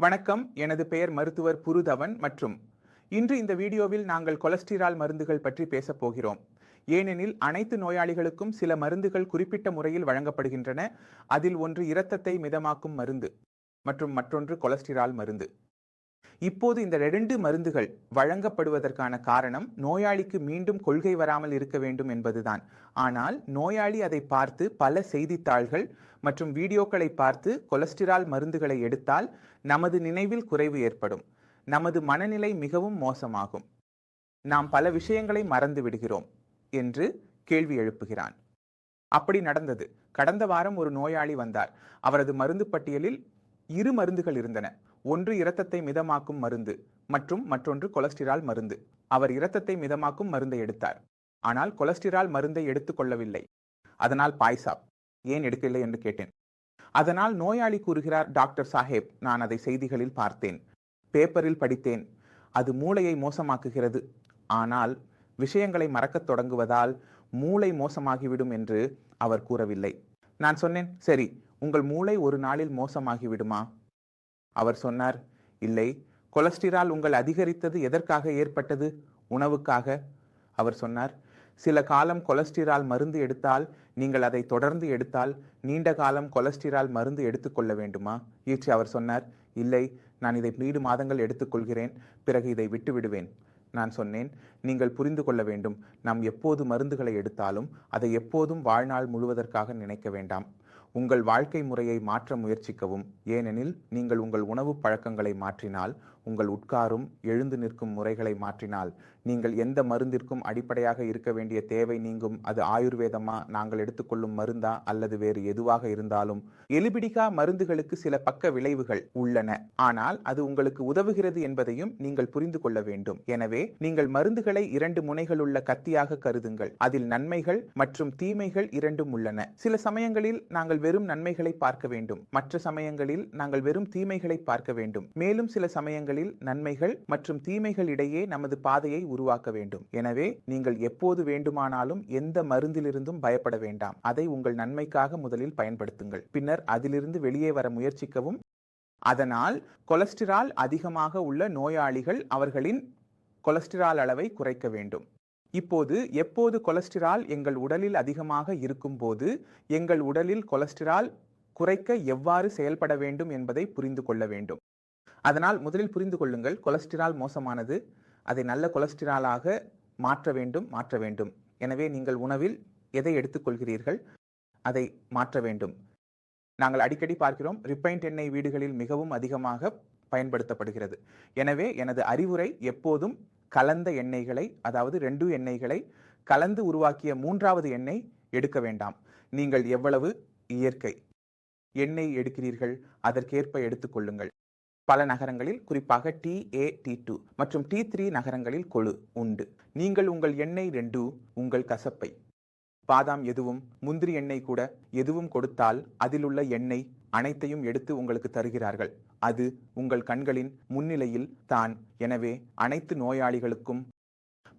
வணக்கம், எனது பெயர் மருத்துவர் புருதவன் மற்றும் இன்று இந்த வீடியோவில் நாங்கள் கொலஸ்ட்ரால் மருந்துகள் பற்றி பேசப் போகிறோம். ஏனெனில் அனைத்து நோயாளிகளுக்கும் சில மருந்துகள் குறிப்பிட்ட முறையில் வழங்கப்படுகின்றன. அதில் ஒன்று இரத்தத்தை மிதமாக்கும் மருந்து மற்றும் மற்றொன்று கொலஸ்ட்ரால் மருந்து. இப்போது இந்த 2 மருந்துகள் வழங்கப்படுவதற்கான காரணம் நோயாளிக்கு மீண்டும் கொள்கை வராமல் இருக்க வேண்டும் என்பதுதான். ஆனால் நோயாளி அதை பார்த்து பல செய்தித்தாள்கள் மற்றும் வீடியோக்களை பார்த்து கொலஸ்ட்ரால் மருந்துகளை எடுத்தால் நமது நினைவில் குறைவு ஏற்படும், நமது மனநிலை மிகவும் மோசமாகும், நாம் பல விஷயங்களை மறந்து விடுகிறோம் என்று கேள்வி எழுப்புகிறான். அப்படி நடந்தது. கடந்த வாரம் ஒரு நோயாளி வந்தார். அவரது மருந்து பட்டியலில் 2 மருந்துகள் இருந்தன. ஒன்று இரத்தத்தை மிதமாக்கும் மருந்து மற்றும் மற்றொன்று கொலஸ்ட்ரால் மருந்து. அவர் இரத்தத்தை மிதமாக்கும் மருந்தை எடுத்தார், ஆனால் கொலஸ்ட்ரால் மருந்தை எடுத்துக்கொள்ளவில்லை. அதனால் பாய்சாப் ஏன் எடுக்கவில்லை என்று கேட்டேன். அதனால் நோயாளி கூறுகிறார், டாக்டர் சாஹேப், நான் அதை செய்திகளில் பார்த்தேன், பேப்பரில் படித்தேன், அது மூளையை மோசமாக்குகிறது. ஆனால் விஷயங்களை மறக்கத் தொடங்குவதால் மூளை மோசமாகிவிடும் என்று அவர் கூறவில்லை. நான் சொன்னேன், சரி, உங்கள் மூளை ஒரு நாளில் மோசமாகிவிடுமா? அவர் சொன்னார், இல்லை. கொலஸ்ட்ரால் உங்கள் அதிகரித்தது எதற்காக ஏற்பட்டது? உணவுக்காக. அவர் சொன்னார், சில காலம் கொலஸ்ட்ரால் மருந்து எடுத்தால், நீங்கள் அதை தொடர்ந்து எடுத்தால் நீண்ட காலம் கொலஸ்ட்ரால் மருந்து எடுத்துக்கொள்ள வேண்டுமா? அவர் சொன்னார், இல்லை, நான் இதை 3 மாதங்கள் எடுத்துக்கொள்கிறேன், பிறகு இதை விட்டு விடுவேன். நான் சொன்னேன், நீங்கள் புரிந்து கொள்ள வேண்டும், நாம் எப்போது மருந்துகளை எடுத்தாலும் அதை எப்போதும் வாழ்நாள் முழுவதற்காக நினைக்க வேண்டாம். உங்கள் வாழ்க்கை முறையை மாற்ற முயற்சிக்கவும். ஏனெனில் நீங்கள் உங்கள் உணவு பழக்கங்களை மாற்றினால், உங்கள் உட்காரும் எழுந்து நிற்கும் முறைகளை மாற்றினால், நீங்கள் எந்த மருந்திற்கும் அடிப்படையாக இருக்க வேண்டிய தேவை நீங்கும். அது ஆயுர்வேதமா, நாங்கள் எடுத்துக்கொள்ளும் மருந்தா, அல்லது வேறு எதுவாக இருந்தாலும். எலிபிடிகா மருந்துகளுக்கு சில பக்க விளைவுகள் உள்ளன, ஆனால் அது உங்களுக்கு உதவுகிறது என்பதையும் நீங்கள் புரிந்து கொள்ள வேண்டும். எனவே நீங்கள் மருந்துகளை 2 முனைகளுள்ள கத்தியாக கருதுங்கள். அதில் நன்மைகள் மற்றும் தீமைகள் 2ம் உள்ளன. சில சமயங்களில் நாங்கள் வெறும் நன்மைகளை பார்க்க வேண்டும், மற்ற சமயங்களில் நாங்கள் வெறும் தீமைகளை பார்க்க வேண்டும். மேலும் சில சமயங்களில் நன்மைகள் மற்றும் தீமைகள் இடையே நமது பாதையை உருவாக்க வேண்டும். எனவே நீங்கள் எப்போது வேண்டுமானாலும் எந்த மருந்திலிருந்தும் பயப்பட வேண்டாம். அதை உங்கள் நன்மைக்காக முதலில் பயன்படுத்துங்கள், பின்னர் அதிலிருந்து வெளியே வர முயற்சிக்கவும். அதனால் கொலஸ்ட்ரால் அதிகமாக உள்ள நோயாளிகள் அவர்களின் கொலஸ்ட்ரால் அளவை குறைக்க வேண்டும். இப்போது எப்போது கொலஸ்ட்ரால் எங்கள் உடலில் அதிகமாக இருக்கும்போது எங்கள் உடலில் கொலஸ்ட்ரால் குறைக்க எவ்வாறு செயல்பட வேண்டும் என்பதை புரிந்து கொள்ள வேண்டும். அதனால் முதலில் புரிந்து கொள்ளுங்கள், கொலஸ்ட்ரால் மோசமானது, அதை நல்ல கொலஸ்ட்ராலாக மாற்ற வேண்டும். எனவே நீங்கள் உணவில் எதை எடுத்துக்கொள்கிறீர்கள் அதை மாற்ற வேண்டும். நாங்கள் அடிக்கடி பார்க்கிறோம், ரிஃபைன்ட் எண்ணெய் வீடுகளில் மிகவும் அதிகமாக பயன்படுத்தப்படுகிறது. எனவே எனது அறிவுரை, எப்போதும் கலந்த எண்ணெய்களை, அதாவது 2 எண்ணெய்களை கலந்து உருவாக்கிய 3வது எண்ணெய் எடுக்க வேண்டாம். நீங்கள் எவ்வளவு இயற்கை எண்ணெய் எடுக்கிறீர்கள் அதற்கேற்ப எடுத்துக்கொள்ளுங்கள். பல நகரங்களில், குறிப்பாக TA, T2 மற்றும் T3 நகரங்களில் கொழு உண்டு. நீங்கள் உங்கள் எண்ணெய் 2, உங்கள் கசப்பை, பாதாம் எதுவும், முந்திரி எண்ணெய் கூட எதுவும் கொடுத்தால் அதில் உள்ள எண்ணெய் அனைத்தையும் எடுத்து உங்களுக்கு தருகிறார்கள். அது உங்கள் கண்களின் முன்னிலையில் தான். எனவே அனைத்து நோயாளிகளுக்கும்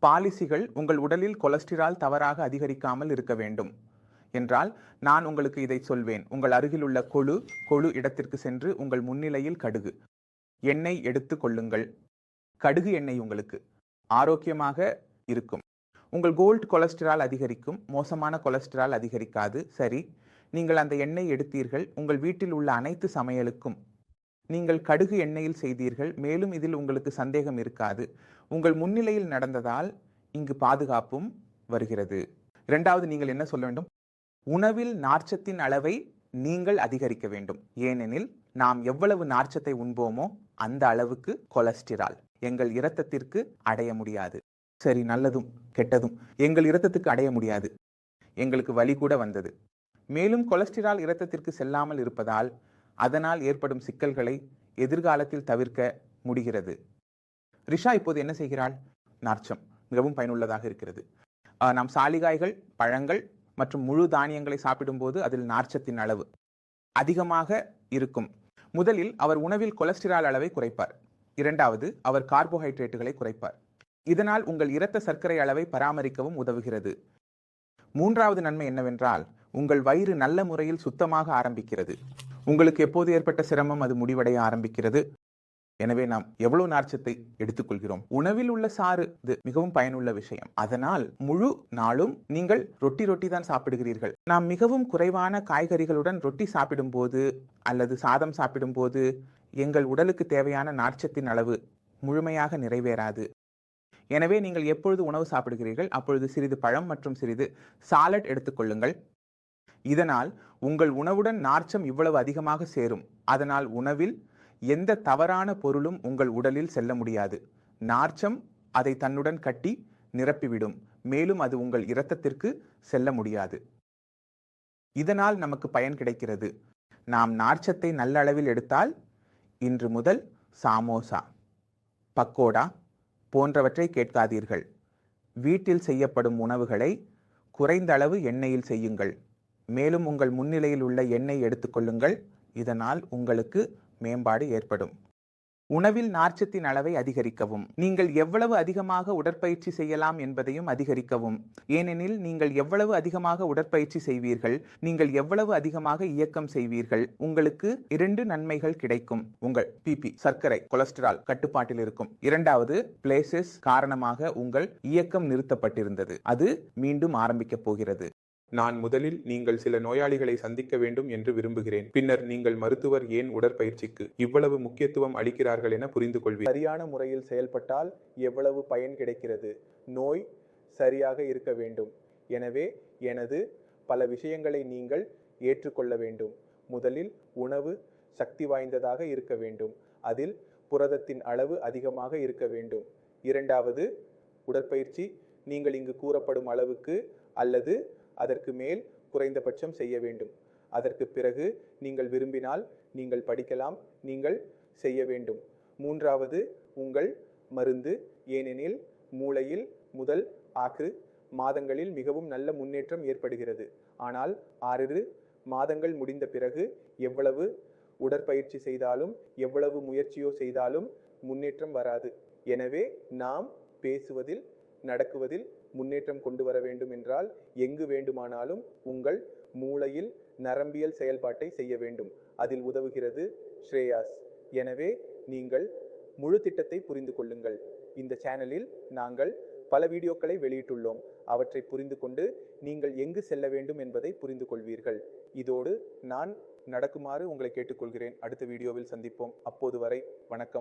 பாலிசிகள் உங்கள் உடலில் கொலஸ்ட்ரால் தவறாக அதிகரிக்காமல் இருக்க வேண்டும் என்றால் நான் உங்களுக்கு இதை சொல்வேன். உங்கள் அருகில் உள்ள கொழு இடத்திற்கு சென்று உங்கள் முன்னிலையில் கடுகு எண்ணெய் எடுத்து கொள்ளுங்கள். கடுகு எண்ணெய் உங்களுக்கு ஆரோக்கியமாக இருக்கும். உங்கள் கோல்ட் கொலஸ்ட்ரால் அதிகரிக்கும், மோசமான கொலஸ்ட்ரால் அதிகரிக்காது. சரி, நீங்கள் அந்த எண்ணெய் எடுத்தீர்கள், உங்கள் வீட்டில் உள்ள அனைத்து சமையலுக்கும் நீங்கள் கடுகு எண்ணெயில் செய்தீர்கள். மேலும் இதில் உங்களுக்கு சந்தேகம் இருக்காது. உங்கள் முன்னிலையில் நடந்ததால் இங்கு பாதுகாப்பும் வருகிறது. 2வது, நீங்கள் என்ன சொல்ல வேண்டும்? உணவில் நார்ச்சத்தின் அளவை நீங்கள் அதிகரிக்க வேண்டும். ஏனெனில் நாம் எவ்வளவு நார்ச்சத்தை உண்போமோ அந்த அளவுக்கு கொலஸ்ட்ரால் எங்கள் இரத்தத்திற்கு அடைய முடியாது. சரி, நல்லதும் கெட்டதும், எங்கள் இரத்தத்துக்கு அடைய முடியாது. எங்களுக்கு வலி கூட வந்தது. மேலும் கொலஸ்ட்ரால் இரத்தத்திற்கு செல்லாமல் இருப்பதால் அதனால் ஏற்படும் சிக்கல்களை எதிர்காலத்தில் தவிர்க்க முடிகிறது. ரிஷா இப்போது என்ன செய்கிறாள்? நார்ச்சம் மிகவும் பயனுள்ளதாக இருக்கிறது. நாம் சாலிகாய்கள், பழங்கள் மற்றும் முழு தானியங்களை சாப்பிடும்போது அதில் நார்ச்சத்தின் அளவு அதிகமாக இருக்கும். முதலில் அவர் உணவில் கொலஸ்ட்ரால் அளவை குறைப்பார். 2வது, அவர் கார்போஹைட்ரேட்டுகளை குறைப்பார். இதனால் உங்கள் இரத்த சர்க்கரை அளவை பராமரிக்கவும் உதவுகிறது. 3வது நன்மை என்னவென்றால், உங்கள் வயிறு நல்ல முறையில் சுத்தமாக ஆரம்பிக்கிறது. உங்களுக்கு எப்போது ஏற்பட்ட சிரமம் அது முடிவடைய ஆரம்பிக்கிறது. எனவே நாம் எவ்வளவு நார்ச்சத்தை எடுத்துக்கொள்கிறோம்? உணவில் உள்ள சாறு இது மிகவும் பயனுள்ள விஷயம். அதனால் முழு நாளும் நீங்கள் ரொட்டி தான் சாப்பிடுகிறீர்கள். நாம் மிகவும் குறைவான காய்கறிகளுடன் ரொட்டி சாப்பிடும் போது அல்லது சாதம் சாப்பிடும் போது எங்கள் உடலுக்கு தேவையான நார்ச்சத்தின் அளவு முழுமையாக நிறைவேறாது. எனவே நீங்கள் எப்பொழுது உணவு சாப்பிடுகிறீர்கள் அப்பொழுது சிறிது பழம் மற்றும் சிறிது சாலட் எடுத்துக்கொள்ளுங்கள். இதனால் உங்கள் உணவுடன் நார்ச்சம் இவ்வளவு அதிகமாக சேரும். அதனால் உணவில் எந்த தவறான பொருளும் உங்கள் உடலில் செல்ல முடியாது. நார்ச்சம் அதை தன்னுடன் கட்டி நிரப்பிவிடும். மேலும் அது உங்கள் இரத்தத்திற்கு செல்ல முடியாது. இதனால் நமக்கு பயன் கிடைக்கிறது. நாம் நார்ச்சத்தை நல்ல அளவில் எடுத்தால் இன்று முதல் சாமோசா, பக்கோடா போன்றவற்றை கேட்காதீர்கள். வீட்டில் செய்யப்படும் உணவுகளை குறைந்த அளவு எண்ணெயில் செய்யுங்கள். மேலும் உங்கள் முன்னிலையில் உள்ள எண்ணெய் எடுத்துக்கொள்ளுங்கள். இதனால் உங்களுக்கு மேம்பாடு ஏற்படும். உணவில் நார்ச்சத்தின் அளவை அதிகரிக்கவும். நீங்கள் எவ்வளவு அதிகமாக உடற்பயிற்சி செய்யலாம் என்பதையும் அதிகரிக்கவும். ஏனெனில் நீங்கள் எவ்வளவு அதிகமாக உடற்பயிற்சி செய்வீர்கள், நீங்கள் எவ்வளவு அதிகமாக இயக்கம் செய்வீர்கள், உங்களுக்கு 2 நன்மைகள் கிடைக்கும். உங்கள் பிபி, சர்க்கரை, கொலஸ்ட்ரால் கட்டுப்பாட்டில் இருக்கும். இரண்டாவது, பிளேசஸ் காரணமாக உங்கள் இயக்கம் நிறுத்தப்பட்டிருந்தது, அது மீண்டும் ஆரம்பிக்கப் போகிறது. நான் முதலில் நீங்கள் சில நோயாளிகளை சந்திக்க வேண்டும் என்று விரும்புகிறேன். பின்னர் நீங்கள் மருத்துவர் ஏன் உடற்பயிற்சிக்கு இவ்வளவு முக்கியத்துவம் அளிக்கிறார்கள் என புரிந்து கொள்வீர். சரியான முறையில் செயல்பட்டால் எவ்வளவு பயன் கிடைக்கிறது. நோய் சரியாக இருக்க வேண்டும். எனவே எனது பல விஷயங்களை நீங்கள் ஏற்றுக்கொள்ள வேண்டும். முதலில் உணவு சக்தி வாய்ந்ததாக இருக்க வேண்டும். அதில் புரதத்தின் அளவு அதிகமாக இருக்க வேண்டும். இரண்டாவது, உடற்பயிற்சி நீங்கள் இங்கு கூறப்படும் அளவுக்கு அல்லது அதற்கு மேல் குறைந்தபட்சம் செய்ய வேண்டும். அதற்கு பிறகு நீங்கள் விரும்பினால் நீங்கள் படிக்கலாம், நீங்கள் செய்ய வேண்டும். மூன்றாவது, உங்கள் மருந்து. ஏனெனில் மூளையில் முதல் 6 மாதங்களில் மிகவும் நல்ல முன்னேற்றம் ஏற்படுகிறது. ஆனால் 6 மாதங்கள் முடிந்த பிறகு எவ்வளவு உடற்பயிற்சி செய்தாலும் எவ்வளவு முயற்சியோ செய்தாலும் முன்னேற்றம் வராது. எனவே நாம் பேசுவதில், நடக்குவதில் முன்னேற்றம் கொண்டு வர வேண்டும் என்றால் எங்கு வேண்டுமானாலும் உங்கள் மூளையில் நரம்பியல் செயல்பாட்டை செய்ய வேண்டும். அதில் உதவுகிறது ஸ்ரேயாஸ். எனவே நீங்கள் முழு திட்டத்தை புரிந்து கொள்ளுங்கள். இந்த சேனலில் நாங்கள் பல வீடியோக்களை வெளியிட்டுள்ளோம். அவற்றை புரிந்து கொண்டு நீங்கள் எங்கு செல்ல வேண்டும் என்பதை புரிந்து கொள்வீர்கள். இதோடு நான் நடக்குமாறு உங்களை கேட்டுக்கொள்கிறேன். அடுத்த வீடியோவில் சந்திப்போம். அப்போது வரை வணக்கம்.